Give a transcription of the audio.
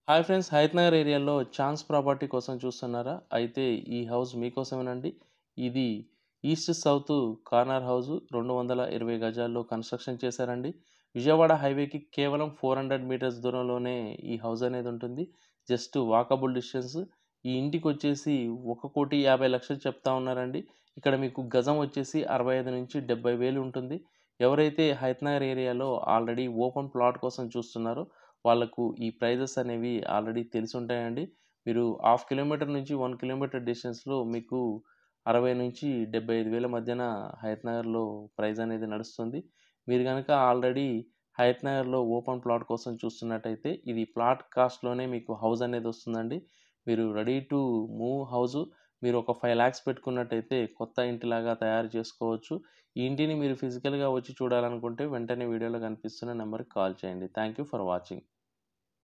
Hi friends, Hayath Nagar ఏరియాలో chance property కోసం చూస్తున్నారా? అయితే ఈ హౌస్ మీకోసమేనండి. ఇది ఈస్ట్ సౌత్ కార్నర్ హౌస్ 220 గజాల్లో కన్స్ట్రక్షన్ చేశారండి. విజయవాడ హైవేకి కేవలం 400 మీటర్స్ దూరంలోనే ఈ హౌస్ అనేది ఉంటుంది. Just walkable distance. ఈ ఇంటికొచ్చేసి 1,50,00,000 చెప్తా ఉన్నారండి. ఇక్కడ మీకు గజం వచ్చేసి 65,000-70,000 ఉంటుంది. ఎవరైతే హయత్ నగర్ ఏరియాలో ఆల్రెడీ ఓపెన్ ప్లాట్ కోసం చూస్తున్నారో వాళ్ళకు ఈ ప్రైజెస్ అనేవి ఆల్రెడీ తెలిసుంటాయండి. మీరు హాఫ్ కిలోమీటర్ నుంచి 1 కిలోమీటర్ డిస్టెన్స్‌లో మీకు 60,000-75,000 మధ్యన హయత్ నగర్‌లో ప్రైస్ అనేది నడుస్తుంది. మీరు గనక ఆల్రెడీ హయత్ నగర్‌లో ఓపెన్ ప్లాట్ కోసం చూస్తున్నట్టయితే ఇది ప్లాట్ కాస్ట్‌లోనే మీకు హౌస్ అనేది వస్తుందండి. మీరు రెడీ టు మూవ్ హౌసు. మీరు ఒక 5,00,000 పెట్టుకున్నట్టయితే కొత్త ఇంటిలాగా తయారు చేసుకోవచ్చు. ఈ ఇంటిని మీరు ఫిజికల్‌గా వచ్చి చూడాలనుకుంటే వెంటనే వీడియోలో కనిపిస్తున్న నంబర్‌కి కాల్ చేయండి. Thank you for watching.